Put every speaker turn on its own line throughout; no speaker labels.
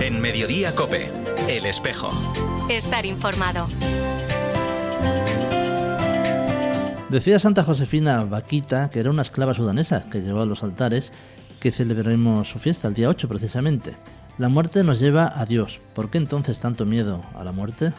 En Mediodía COPE, El Espejo.
Estar informado.
Decía Santa Josefina Vaquita, que era una esclava sudanesa que llegó a los altares, que celebraremos su fiesta el día 8 precisamente. La muerte nos lleva a Dios. ¿Por qué entonces tanto miedo a la muerte?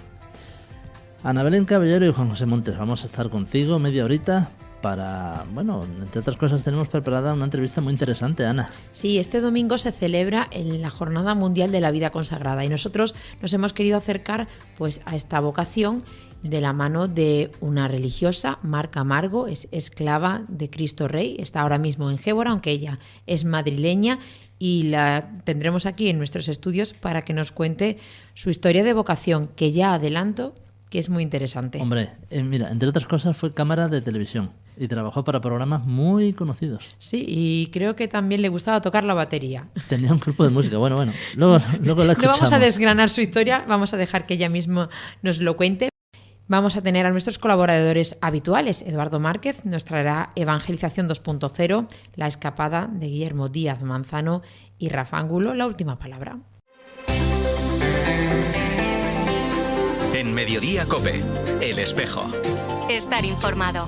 Ana Belén Caballero y Juan José Montes, vamos a estar contigo media horita para, bueno, entre otras cosas tenemos preparada una entrevista muy interesante, Ana.
Sí, este domingo se celebra la Jornada Mundial de la Vida Consagrada y nosotros nos hemos querido acercar pues a esta vocación de la mano de una religiosa, Mar Camargo, es esclava de Cristo Rey, está ahora mismo en Gébora, aunque ella es madrileña, y la tendremos aquí en nuestros estudios para que nos cuente su historia de vocación, que ya adelanto que es muy interesante.
Hombre, mira, entre otras cosas fue cámara de televisión y trabajó para programas muy conocidos.
Sí, y creo que también le gustaba tocar la batería.
Tenía un grupo de música, bueno, luego la escuchamos.
No vamos a desgranar su historia, vamos a dejar que ella misma nos lo cuente. Vamos a tener a nuestros colaboradores habituales. Eduardo Márquez nos traerá Evangelización 2.0, La escapada de Guillermo Díaz Manzano y Rafa Ángulo, La última palabra.
En Mediodía COPE, El Espejo.
Estar informado.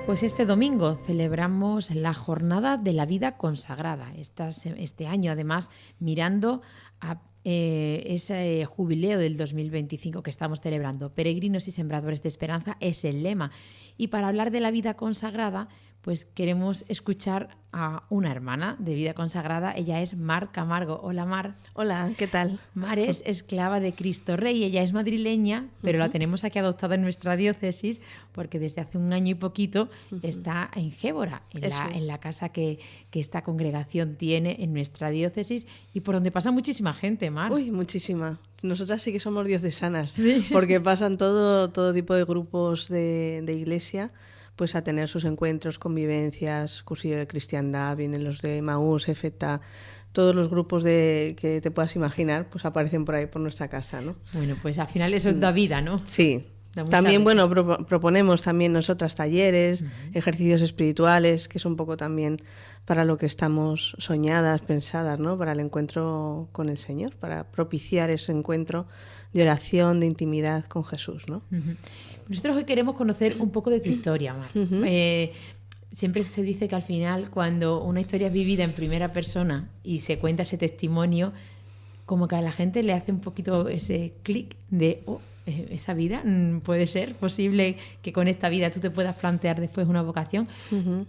Pues este domingo celebramos la Jornada de la Vida Consagrada. Este año, además, mirando a ese jubileo del 2025 que estamos celebrando. Peregrinos y sembradores de esperanza es el lema. Y para hablar de la vida consagrada, pues queremos escuchar a una hermana de vida consagrada. Ella es Mar Camargo. Hola, Mar.
Hola, ¿qué tal?
Mar es esclava de Cristo Rey. Ella es madrileña, pero la tenemos aquí adoptada en nuestra diócesis porque desde hace un año y poquito está en Gébora, en la casa que esta congregación tiene en nuestra diócesis y por donde pasa muchísima gente, Mar.
Uy, muchísima. Nosotras sí que somos diocesanas,
sí,
porque pasan todo tipo de grupos de iglesia pues a tener sus encuentros, convivencias, cursillo de cristiandad, vienen los de Maús, EFETA, todos los grupos que te puedas imaginar, pues aparecen por ahí por nuestra casa, ¿no?
Bueno, pues al final eso da vida, ¿no?
Sí. También, bueno, proponemos también nosotras talleres, ejercicios espirituales, que es un poco también para lo que estamos soñadas, pensadas, ¿no? Para el encuentro con el Señor, para propiciar ese encuentro de oración, de intimidad con Jesús, ¿no?
Nosotros hoy queremos conocer un poco de tu historia, Mar. Siempre se dice que al final, cuando una historia es vivida en primera persona y se cuenta ese testimonio, como que a la gente le hace un poquito ese clic de esa vida, puede ser posible que con esta vida tú te puedas plantear después una vocación.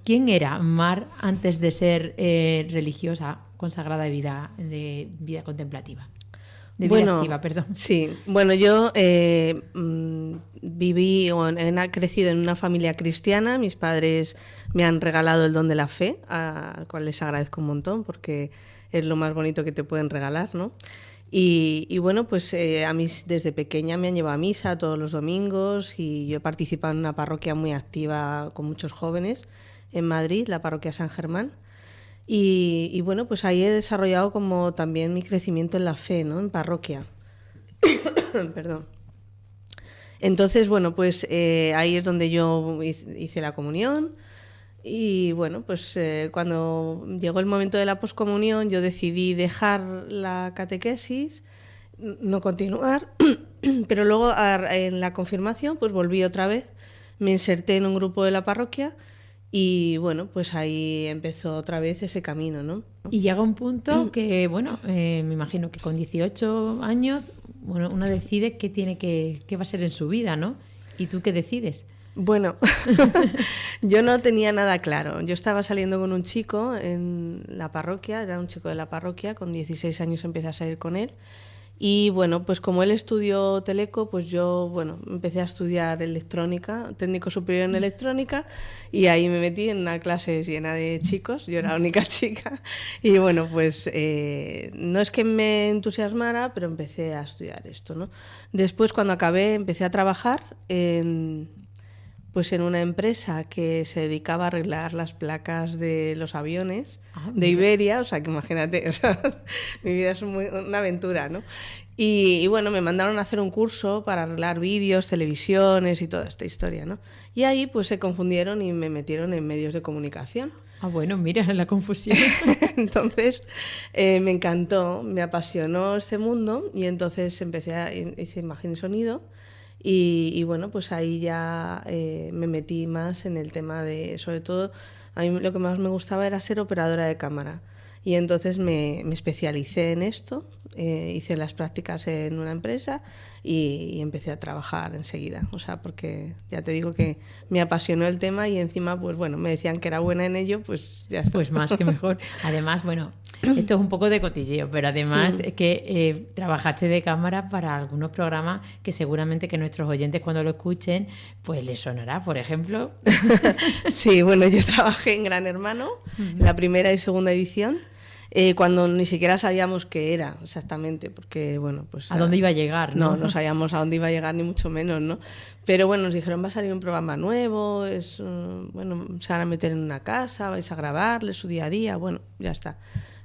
¿Quién era Mar antes de ser religiosa, consagrada de vida contemplativa? De vida activa, perdón.
Sí, bueno, yo viví o he crecido en una familia cristiana. Mis padres me han regalado el don de la fe, al cual les agradezco un montón porque es lo más bonito que te pueden regalar, ¿no? Y bueno, pues a mí desde pequeña me han llevado a misa todos los domingos y yo he participado en una parroquia muy activa con muchos jóvenes en Madrid, la parroquia San Germán. Y bueno, pues ahí he desarrollado como también mi crecimiento en la fe, ¿no? En parroquia. Perdón. Entonces, bueno, pues ahí es donde yo hice la comunión. Y bueno, pues cuando llegó el momento de la poscomunión, yo decidí dejar la catequesis, no continuar, pero luego en la confirmación pues volví otra vez, me inserté en un grupo de la parroquia y bueno, pues ahí empezó otra vez ese camino, ¿no?
Y llega un punto que, bueno, me imagino que con 18 años, bueno, una decide qué va a ser en su vida, ¿no? ¿Y tú qué decides?
Bueno, yo no tenía nada claro. Yo estaba saliendo con un chico en la parroquia, era un chico de la parroquia, con 16 años empecé a salir con él. Y bueno, pues como él estudió teleco, pues yo, bueno, empecé a estudiar electrónica, técnico superior en electrónica, y ahí me metí en una clase llena de chicos, yo era la única chica, y bueno, pues no es que me entusiasmara, pero empecé a estudiar esto, ¿no? Después, cuando acabé, empecé a trabajar en pues en una empresa que se dedicaba a arreglar las placas de los aviones de Iberia, o sea, que imagínate, o sea, mi vida es una aventura, ¿no? Y bueno, me mandaron a hacer un curso para arreglar vídeos, televisiones y toda esta historia, ¿no? Y ahí pues se confundieron y me metieron en medios de comunicación.
Ah, bueno, mira la confusión.
Entonces me encantó, me apasionó este mundo y entonces hice imagen y sonido y bueno, pues ahí ya me metí más en el tema de, sobre todo, a mí lo que más me gustaba era ser operadora de cámara. Y entonces me especialicé en esto, hice las prácticas en una empresa y empecé a trabajar enseguida. O sea, porque ya te digo que me apasionó el tema y encima, pues bueno, me decían que era buena en ello, pues ya está.
Pues más que mejor. Además, bueno, esto es un poco de cotilleo, pero además es que trabajaste de cámara para algunos programas que seguramente que nuestros oyentes cuando lo escuchen, pues les sonará, por ejemplo.
Sí, bueno, yo trabajé en Gran Hermano, la primera y segunda edición. Cuando ni siquiera sabíamos qué era exactamente, porque bueno, pues...
¿A dónde iba a llegar?
No sabíamos a dónde iba a llegar, ni mucho menos, ¿no? Pero bueno, nos dijeron, va a salir un programa nuevo, bueno, se van a meter en una casa, vais a grabarle su día a día, bueno, ya está.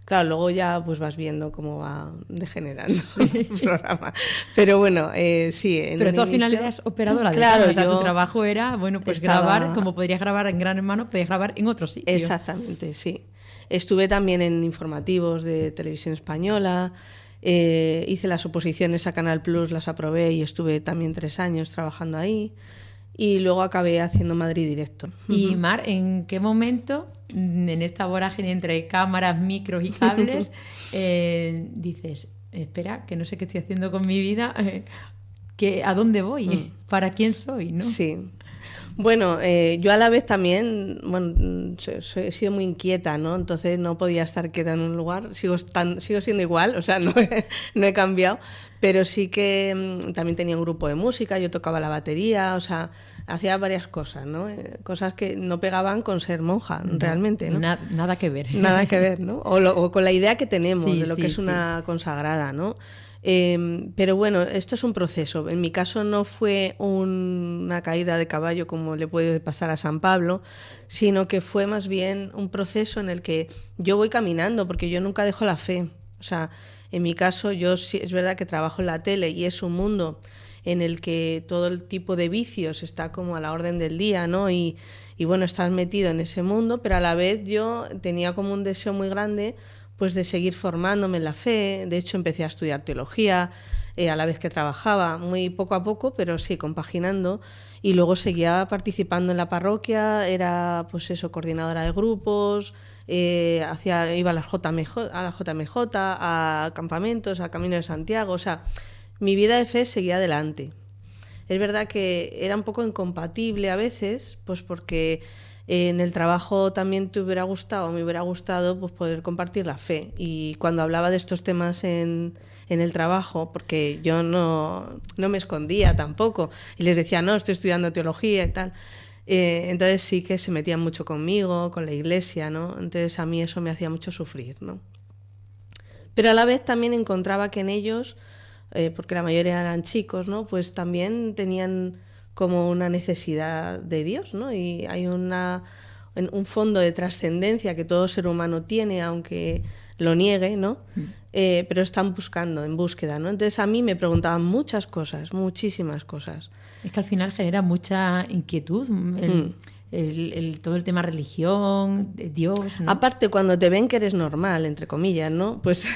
Claro, luego ya pues vas viendo cómo va degenerando el programa. Pero bueno, sí.
Pero tú al final eras operadora de cámara, o sea, tu trabajo era, bueno, pues grabar, como podrías grabar en Gran Hermano, podías grabar en otro sitio.
Exactamente, sí. Estuve también en informativos de Televisión Española, hice las oposiciones a Canal Plus, las aprobé y estuve también 3 años trabajando ahí. Y luego acabé haciendo Madrid Directo.
Y Mar, ¿en qué momento, en esta vorágine entre cámaras, micros y cables, dices, espera, que no sé qué estoy haciendo con mi vida, ¿a dónde voy? ¿Para quién soy? ¿No?
Sí. Bueno, yo a la vez también, bueno, he sido muy inquieta, ¿no? Entonces no podía estar quieta en un lugar. Sigo siendo igual, o sea, no he cambiado, pero sí que también tenía un grupo de música, yo tocaba la batería, o sea, hacía varias cosas, ¿no? Cosas que no pegaban con ser monja, realmente, ¿no?
Nada que ver.
Nada que ver, ¿no? O con la idea que tenemos de lo que es una consagrada, ¿no? Pero bueno, esto es un proceso. En mi caso no fue una caída de caballo como le puede pasar a San Pablo, sino que fue más bien un proceso en el que yo voy caminando, porque yo nunca dejo la fe. O sea, en mi caso yo sí, es verdad que trabajo en la tele y es un mundo en el que todo el tipo de vicios está como a la orden del día, ¿no? Y bueno, estás metido en ese mundo, pero a la vez yo tenía como un deseo muy grande pues de seguir formándome en la fe. De hecho empecé a estudiar teología a la vez que trabajaba, muy poco a poco, pero sí, compaginando, y luego seguía participando en la parroquia, era pues eso, coordinadora de grupos, iba a la JMJ, a campamentos, a Camino de Santiago, o sea, mi vida de fe seguía adelante. Es verdad que era un poco incompatible a veces, pues porque en el trabajo también me hubiera gustado pues poder compartir la fe. Y cuando hablaba de estos temas en el trabajo, porque yo no me escondía tampoco, y les decía, no, estoy estudiando teología y tal, entonces sí que se metían mucho conmigo, con la iglesia, ¿no? Entonces a mí eso me hacía mucho sufrir, ¿no? Pero a la vez también encontraba que en ellos, porque la mayoría eran chicos, ¿no? Pues también tenían como una necesidad de Dios, ¿no? Y hay un fondo de trascendencia que todo ser humano tiene, aunque lo niegue, ¿no? Pero están en búsqueda, ¿no? Entonces a mí me preguntaban muchas cosas, muchísimas cosas.
Es que al final genera mucha inquietud todo el tema religión, Dios, ¿no?
Aparte, cuando te ven que eres normal, entre comillas, ¿no? Pues...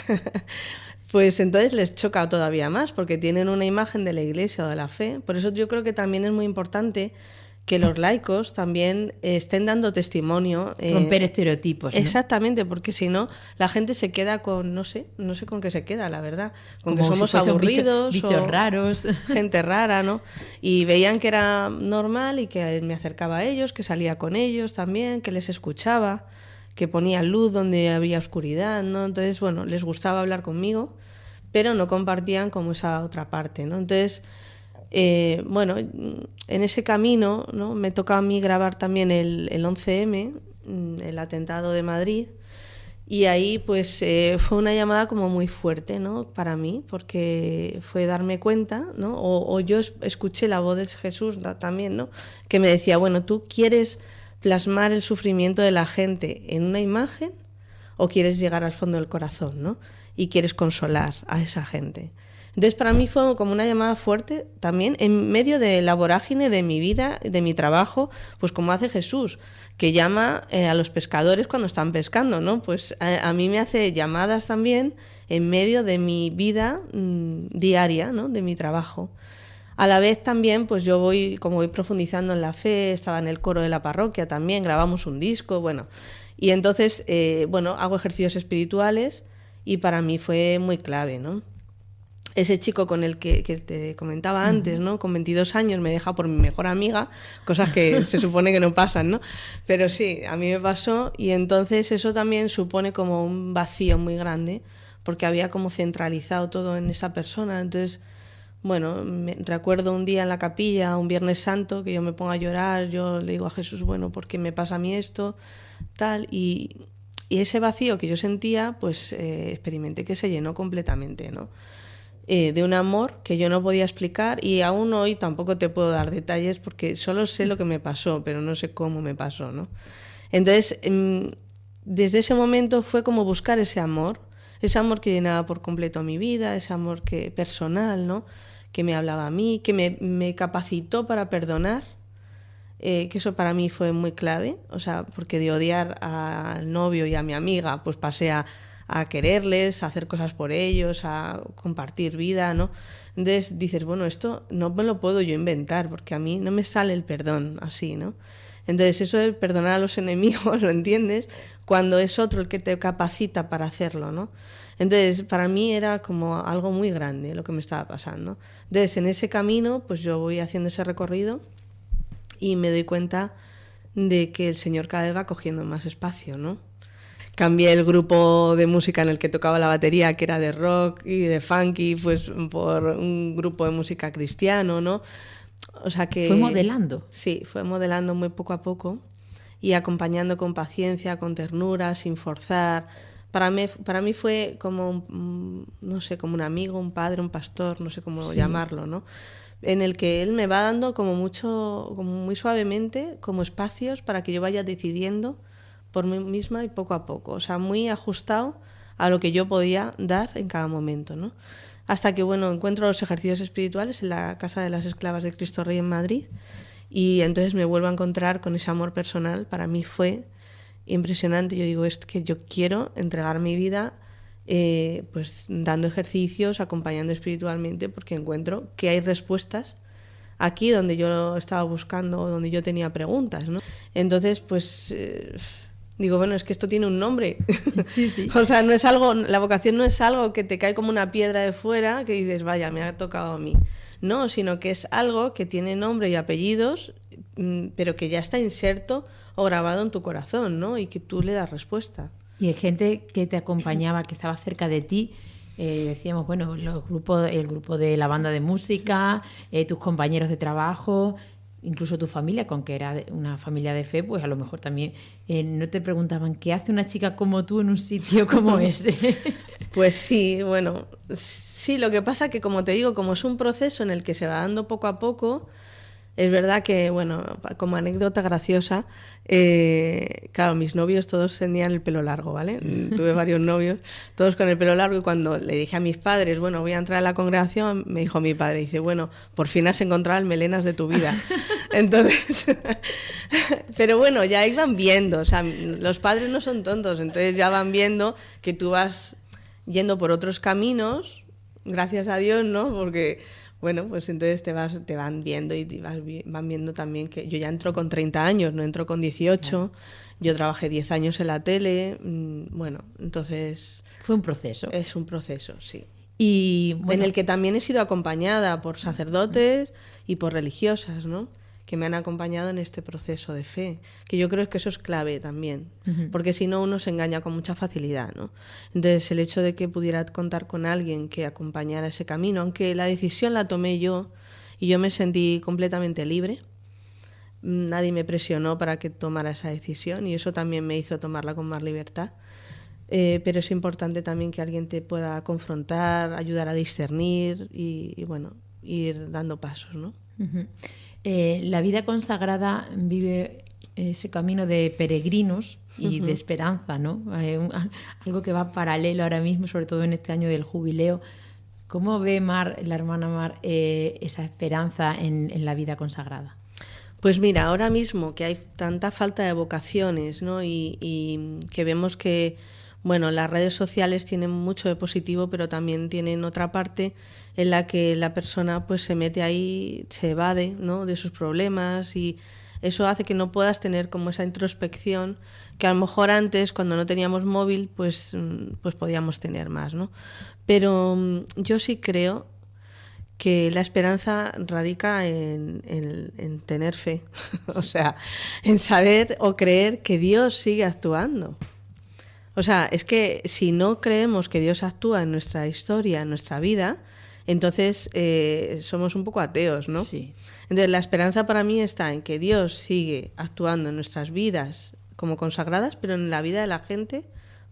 pues entonces les choca todavía más, porque tienen una imagen de la iglesia o de la fe. Por eso yo creo que también es muy importante que los laicos también estén dando testimonio.
Romper estereotipos, ¿no?
Exactamente, porque si no, la gente se queda con, no sé con qué se queda, la verdad. Con
como
que somos aburridos.
Bichos raros.
Gente rara, ¿no? Y veían que era normal y que me acercaba a ellos, que salía con ellos también, que les escuchaba, que ponía luz donde había oscuridad, ¿no? Entonces, bueno, les gustaba hablar conmigo, pero no compartían como esa otra parte, ¿no? Entonces, bueno, en ese camino, ¿no? Me toca a mí grabar también el 11M, el atentado de Madrid, Y ahí pues fue una llamada como muy fuerte, ¿no? Para mí, porque fue darme cuenta, ¿no? O yo escuché la voz de Jesús también, ¿no? Que me decía, bueno, ¿tú quieres plasmar el sufrimiento de la gente en una imagen o quieres llegar al fondo del corazón, ¿no? Y quieres consolar a esa gente? Entonces para mí fue como una llamada fuerte también en medio de la vorágine de mi vida, de mi trabajo, pues como hace Jesús, que llama a los pescadores cuando están pescando, ¿no? Pues a mí me hace llamadas también en medio de mi vida diaria, ¿no? De mi trabajo. A la vez también, pues yo voy profundizando en la fe, estaba en el coro de la parroquia también, grabamos un disco, bueno. Y entonces, hago ejercicios espirituales y para mí fue muy clave, ¿no? Ese chico con el que te comentaba antes, ¿no? Con 22 años me deja por mi mejor amiga, cosas que se supone que no pasan, ¿no? Pero sí, a mí me pasó y entonces eso también supone como un vacío muy grande porque había como centralizado todo en esa persona. Entonces, bueno, recuerdo un día en la capilla, un Viernes Santo, que yo me pongo a llorar, yo le digo a Jesús, bueno, ¿por qué me pasa a mí esto? Tal, y ese vacío que yo sentía, pues experimenté que se llenó completamente, ¿no? De un amor que yo no podía explicar y aún hoy tampoco te puedo dar detalles porque solo sé lo que me pasó, pero no sé cómo me pasó, ¿no? Entonces, desde ese momento fue como buscar ese amor que llenaba por completo mi vida, ese amor personal, ¿no? Que me hablaba a mí, que me capacitó para perdonar, que eso para mí fue muy clave, o sea, porque de odiar al novio y a mi amiga, pues pasé a quererles, a hacer cosas por ellos, a compartir vida, ¿no? Entonces dices, bueno, esto no me lo puedo yo inventar, porque a mí no me sale el perdón así, ¿no? Entonces eso de perdonar a los enemigos, ¿lo entiendes? Cuando es otro el que te capacita para hacerlo, ¿no? Entonces para mí era como algo muy grande lo que me estaba pasando. Entonces en ese camino pues yo voy haciendo ese recorrido y me doy cuenta de que el Señor cada vez va cogiendo más espacio, ¿no? Cambié el grupo de música en el que tocaba la batería, que era de rock y de funky, pues por un grupo de música cristiano, ¿no? O sea que...
¿Fue modelando?
Sí, fue modelando muy poco a poco y acompañando con paciencia, con ternura, sin forzar. Para mí fue como, no sé, como un amigo, un padre, un pastor, no sé cómo llamarlo, ¿no? En el que él me va dando como mucho, como muy suavemente, como espacios para que yo vaya decidiendo por mí misma y poco a poco, o sea, muy ajustado a lo que yo podía dar en cada momento, ¿no? Hasta que, bueno, encuentro los ejercicios espirituales en la Casa de las Esclavas de Cristo Rey en Madrid y entonces me vuelvo a encontrar con ese amor personal. Para mí fue impresionante. Yo digo, es que yo quiero entregar mi vida pues dando ejercicios, acompañando espiritualmente, porque encuentro que hay respuestas aquí donde yo estaba buscando, donde yo tenía preguntas, ¿no? Entonces, pues... digo, bueno, es que esto tiene un nombre.
Sí, sí.
O sea, no es algo, la vocación no es algo que te cae como una piedra de fuera que dices, vaya, me ha tocado a mí. No, sino que es algo que tiene nombre y apellidos, pero que ya está inserto o grabado en tu corazón, ¿no? Y que tú le das respuesta.
Y hay gente que te acompañaba, que estaba cerca de ti. Decíamos, bueno, el grupo de la banda de música, tus compañeros de trabajo, incluso tu familia, con que era una familia de fe, pues a lo mejor también no te preguntaban ¿qué hace una chica como tú en un sitio como ese?
Pues sí, bueno, sí, lo que pasa que, como te digo, como es un proceso en el que se va dando poco a poco, es verdad que, bueno, como anécdota graciosa, claro, mis novios todos tenían el pelo largo, ¿vale? Tuve varios novios, todos con el pelo largo, y cuando le dije a mis padres, bueno, voy a entrar a la congregación, me dijo mi padre, dice, bueno, por fin has encontrado el melenas de tu vida. Entonces, pero bueno, ya iban viendo, o sea, los padres no son tontos, entonces ya van viendo que tú vas yendo por otros caminos, gracias a Dios, ¿no? Porque... bueno, pues entonces te van viendo y van viendo también que yo ya entro con 30 años, no entro con 18, yo trabajé 10 años en la tele, bueno, entonces...
Fue un proceso.
Es un proceso, sí.
Y, bueno,
en el que también he sido acompañada por sacerdotes y por religiosas, ¿no? Que me han acompañado en este proceso de fe, que yo creo que eso es clave también, porque si no uno se engaña con mucha facilidad, ¿no? Entonces el hecho de que pudiera contar con alguien que acompañara ese camino, aunque la decisión la tomé yo y yo me sentí completamente libre, nadie me presionó para que tomara esa decisión y eso también me hizo tomarla con más libertad, pero es importante también que alguien te pueda confrontar, ayudar a discernir y bueno, ir dando pasos, ¿no?
Uh-huh. La vida consagrada vive ese camino de peregrinos y de esperanza, ¿no? Algo que va paralelo ahora mismo, sobre todo en este año del jubileo. ¿Cómo ve Mar, la hermana Mar, esa esperanza en la vida consagrada?
Pues mira, ahora mismo que hay tanta falta de vocaciones, ¿no? Y que vemos que, bueno, las redes sociales tienen mucho de positivo, pero también tienen otra parte en la que la persona pues se mete ahí, se evade, ¿no?, de sus problemas, y eso hace que no puedas tener como esa introspección que a lo mejor antes, cuando no teníamos móvil, pues podíamos tener más, ¿no? Pero yo sí creo que la esperanza radica en tener fe, o sea, en saber o creer que Dios sigue actuando. O sea, es que si no creemos que Dios actúa en nuestra historia, en nuestra vida, entonces somos un poco ateos, ¿no?
Sí.
Entonces la esperanza para mí está en que Dios sigue actuando en nuestras vidas como consagradas, pero en la vida de la gente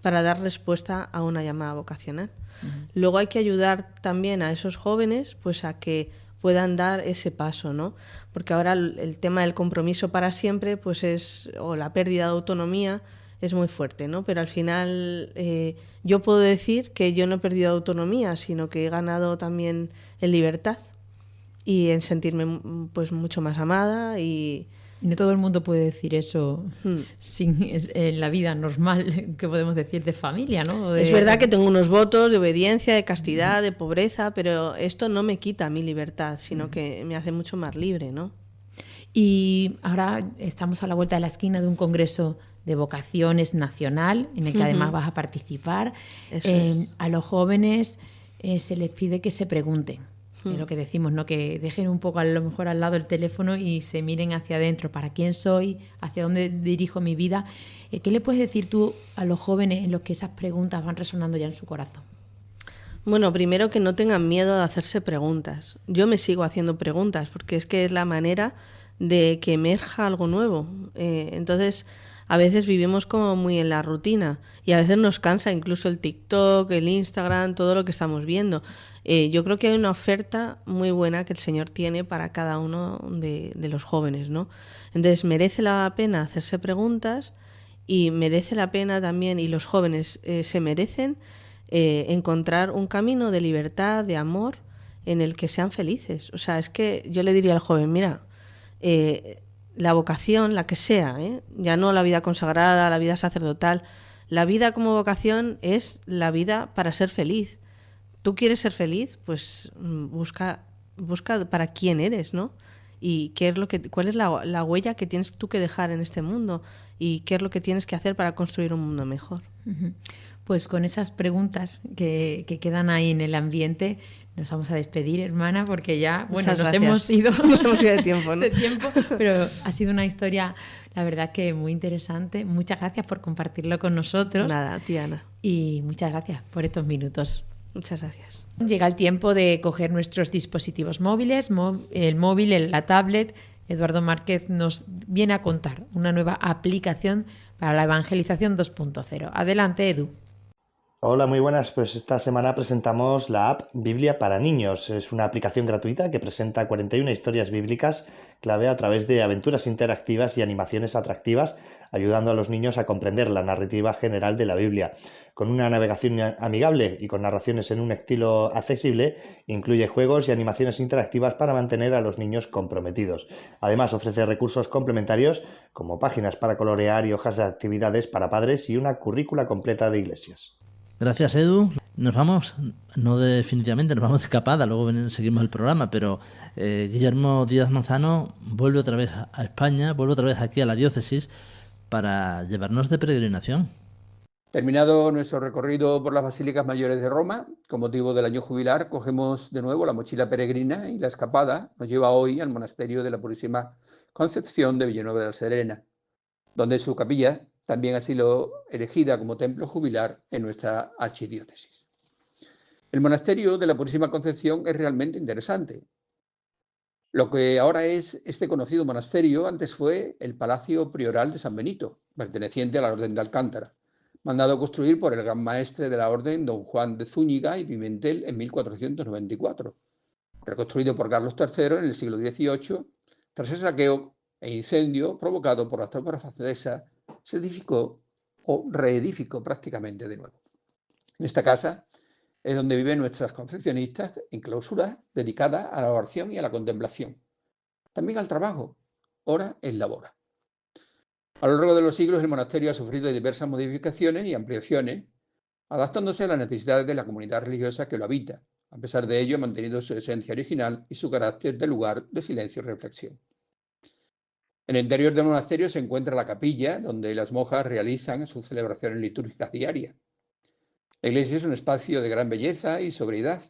para dar respuesta a una llamada vocacional. Uh-huh. Luego hay que ayudar también a esos jóvenes pues a que puedan dar ese paso, ¿no? Porque ahora el tema del compromiso para siempre pues o la pérdida de autonomía es muy fuerte, ¿no? Pero al final yo puedo decir que yo no he perdido autonomía, sino que he ganado también en libertad y en sentirme pues mucho más amada. Y
no todo el mundo puede decir eso en la vida normal, que podemos decir, de familia, ¿no?
Es verdad que tengo unos votos de obediencia, de castidad, de pobreza, pero esto no me quita mi libertad, sino que me hace mucho más libre, ¿no?
Y ahora estamos a la vuelta de la esquina de un congreso de vocaciones nacional, en el que además vas a participar. A los jóvenes se les pide que se pregunten. Es lo que decimos, ¿no? Que dejen un poco a lo mejor al lado el teléfono y se miren hacia adentro. ¿Para quién soy? ¿Hacia dónde dirijo mi vida? ¿Qué le puedes decir tú a los jóvenes en los que esas preguntas van resonando ya en su corazón?
Bueno, primero que no tengan miedo de hacerse preguntas. Yo me sigo haciendo preguntas porque es que es la manera de que emerja algo nuevo. Entonces, a veces vivimos como muy en la rutina y a veces nos cansa incluso el TikTok, el Instagram, todo lo que estamos viendo. Yo creo que hay una oferta muy buena que el Señor tiene para cada uno de los jóvenes, ¿no? Entonces merece la pena hacerse preguntas y merece la pena también, y los jóvenes se merecen encontrar un camino de libertad, de amor, en el que sean felices. O sea, es que yo le diría al joven, mira, la vocación, la que sea, ya no la vida consagrada, la vida sacerdotal, la vida como vocación es la vida para ser feliz. ¿Tú quieres ser feliz? Pues busca para quién eres, ¿no? Y cuál es la huella que tienes tú que dejar en este mundo y qué es lo que tienes que hacer para construir un mundo mejor.
Uh-huh. Pues con esas preguntas que quedan ahí en el ambiente, nos vamos a despedir, hermana, porque ya, bueno, nos hemos ido
de tiempo, ¿no?
De tiempo, pero ha sido una historia, la verdad, que muy interesante. Muchas gracias por compartirlo con nosotros.
Nada, tía Ana.
Y muchas gracias por estos minutos.
Muchas gracias.
Llega el tiempo de coger nuestros dispositivos móviles, el móvil, la tablet. Eduardo Márquez nos viene a contar una nueva aplicación para la evangelización 2.0. Adelante, Edu.
Hola, muy buenas. Pues esta semana presentamos la app Biblia para Niños. Es una aplicación gratuita que presenta 41 historias bíblicas clave a través de aventuras interactivas y animaciones atractivas, ayudando a los niños a comprender la narrativa general de la Biblia. Con una navegación amigable y con narraciones en un estilo accesible, incluye juegos y animaciones interactivas para mantener a los niños comprometidos. Además, ofrece recursos complementarios como páginas para colorear y hojas de actividades para padres y una currícula completa de iglesias.
Gracias, Edu. Nos vamos, no definitivamente, nos vamos de escapada, luego seguimos el programa, pero Guillermo Díaz Manzano vuelve otra vez a España, vuelve otra vez aquí a la diócesis para llevarnos de peregrinación.
Terminado nuestro recorrido por las Basílicas Mayores de Roma, con motivo del año jubilar, cogemos de nuevo la mochila peregrina y la escapada nos lleva hoy al Monasterio de la Purísima Concepción de Villanueva de la Serena, donde su capilla también ha sido elegida como templo jubilar en nuestra archidiócesis. El Monasterio de la Purísima Concepción es realmente interesante. Lo que ahora es este conocido monasterio antes fue el Palacio Prioral de San Benito, perteneciente a la Orden de Alcántara. mandado construir por el gran maestre de la orden, don Juan de Zúñiga y Pimentel, en 1494, reconstruido por Carlos III en el siglo XVIII. Tras el saqueo e incendio provocado por las tropas francesas, se edificó o reedificó prácticamente de nuevo. En esta casa es donde viven nuestras concepcionistas en clausura dedicada a la oración y a la contemplación, también al trabajo, ora et labora. A lo largo de los siglos el monasterio ha sufrido diversas modificaciones y ampliaciones, adaptándose a las necesidades de la comunidad religiosa que lo habita. A pesar de ello, ha mantenido su esencia original y su carácter de lugar de silencio y reflexión. En el interior del monasterio se encuentra la capilla, donde las monjas realizan sus celebraciones litúrgicas diarias. La iglesia es un espacio de gran belleza y sobriedad,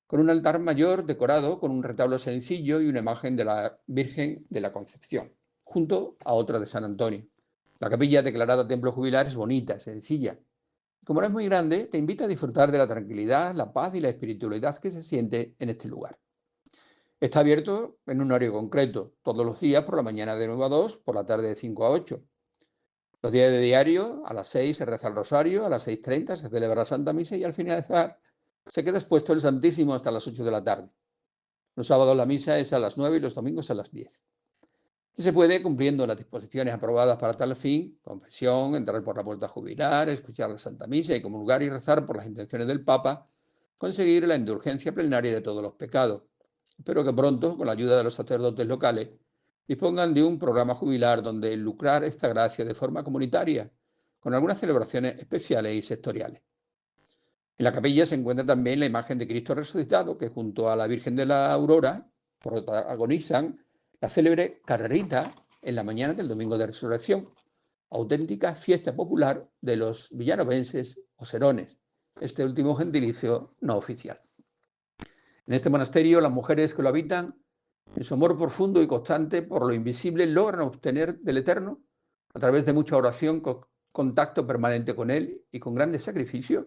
con un altar mayor decorado con un retablo sencillo y una imagen de la Virgen de la Concepción, junto a otra de San Antonio. La capilla declarada templo jubilar es bonita, sencilla. Como no es muy grande, te invita a disfrutar de la tranquilidad, la paz y la espiritualidad que se siente en este lugar. Está abierto en un horario concreto, todos los días por la mañana de 9 a 2, por la tarde de 5 a 8. Los días de diario, a las 6 se reza el rosario, a las 6:30 se celebra la Santa Misa y al finalizar se queda expuesto el Santísimo hasta las 8 de la tarde. Los sábados la misa es a las 9 y los domingos a las 10. Y se puede, cumpliendo las disposiciones aprobadas para tal fin, confesión, entrar por la puerta jubilar, escuchar la Santa Misa y comulgar y rezar por las intenciones del Papa, conseguir la indulgencia plenaria de todos los pecados. Espero que pronto, con la ayuda de los sacerdotes locales, dispongan de un programa jubilar donde lucrar esta gracia de forma comunitaria, con algunas celebraciones especiales y sectoriales. En la capilla se encuentra también la imagen de Cristo resucitado, que junto a la Virgen de la Aurora protagonizan la célebre carrerita en la mañana del Domingo de Resurrección, auténtica fiesta popular de los villanovenses o serones, este último gentilicio no oficial. En este monasterio, las mujeres que lo habitan, en su amor profundo y constante por lo invisible, logran obtener del Eterno, a través de mucha oración, contacto permanente con Él y con grandes sacrificios,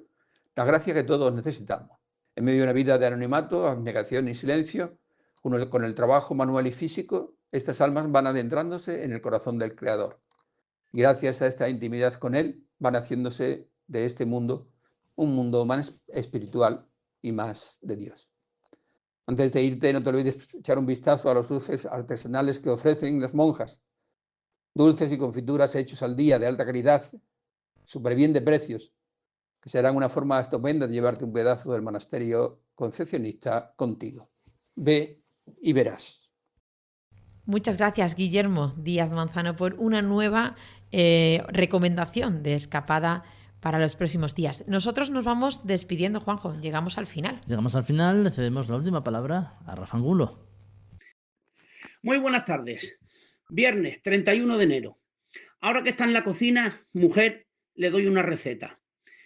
la gracia que todos necesitamos. En medio de una vida de anonimato, abnegación y silencio, con el trabajo manual y físico, estas almas van adentrándose en el corazón del Creador. Y gracias a esta intimidad con Él, van haciéndose de este mundo un mundo más espiritual y más de Dios. Antes de irte, no te olvides echar un vistazo a los dulces artesanales que ofrecen las monjas. Dulces y confituras hechos al día, de alta calidad, súper bien de precios, que serán una forma estupenda de llevarte un pedazo del monasterio concepcionista contigo. Ve y verás.
Muchas gracias, Guillermo Díaz Manzano, por una nueva recomendación de escapada para los próximos días. Nosotros nos vamos despidiendo, Juanjo. Llegamos al final.
Llegamos al final, le cedemos la última palabra a Rafa Angulo.
Muy buenas tardes. Viernes 31 de enero. Ahora que está en la cocina, mujer, le doy una receta.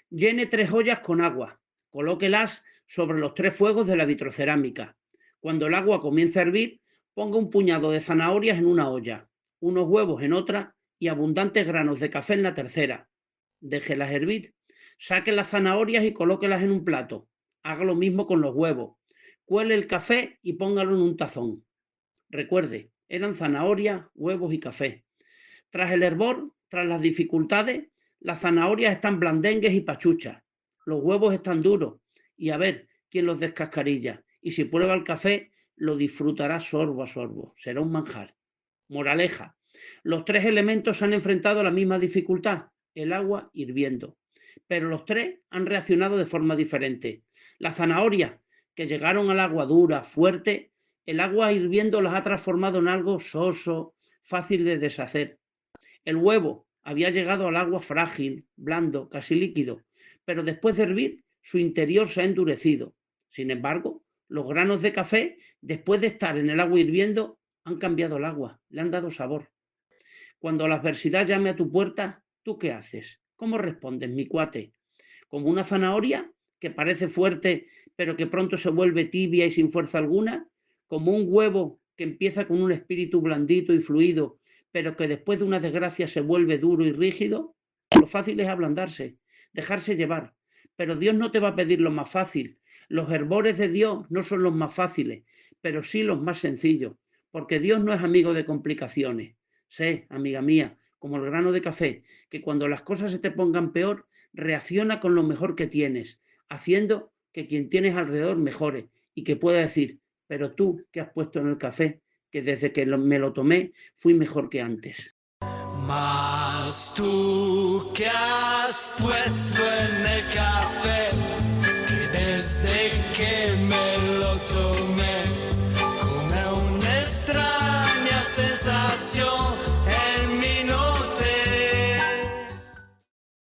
Llene 3 ollas con agua. Colóquelas sobre los 3 fuegos de la vitrocerámica. Cuando el agua comience a hervir, ponga un puñado de zanahorias en una olla, unos huevos en otra y abundantes granos de café en la tercera. Déjelas hervir. Saque las zanahorias y colóquelas en un plato. Haga lo mismo con los huevos. Cuele el café y póngalo en un tazón. Recuerde, eran zanahorias, huevos y café. Tras el hervor, tras las dificultades, las zanahorias están blandengues y pachuchas. Los huevos están duros. Y a ver quién los descascarilla. Y si prueba el café, lo disfrutará sorbo a sorbo. Será un manjar. Moraleja. Los 3 elementos han enfrentado a la misma dificultad, el agua hirviendo. Pero los 3 han reaccionado de forma diferente. Las zanahorias, que llegaron al agua dura, fuerte, el agua hirviendo las ha transformado en algo soso, fácil de deshacer. El huevo había llegado al agua frágil, blando, casi líquido, pero después de hervir, su interior se ha endurecido. Sin embargo, los granos de café, después de estar en el agua hirviendo, han cambiado el agua, le han dado sabor. Cuando la adversidad llame a tu puerta, ¿tú qué haces? ¿Cómo respondes, mi cuate? ¿Como una zanahoria que parece fuerte, pero que pronto se vuelve tibia y sin fuerza alguna? ¿Como un huevo que empieza con un espíritu blandito y fluido, pero que después de una desgracia se vuelve duro y rígido? Lo fácil es ablandarse, dejarse llevar. Pero Dios no te va a pedir lo más fácil. Los hervores de Dios no son los más fáciles, pero sí los más sencillos, porque Dios no es amigo de complicaciones. Sé, amiga mía, como el grano de café, que cuando las cosas se te pongan peor, reacciona con lo mejor que tienes, haciendo que quien tienes alrededor mejore y que pueda decir, pero tú, ¿qué has puesto en el café? Que desde que me lo tomé, fui mejor que antes.
Mas tú, ¿qué has puesto en el café? Que desde que me lo tomé, como una extraña sensación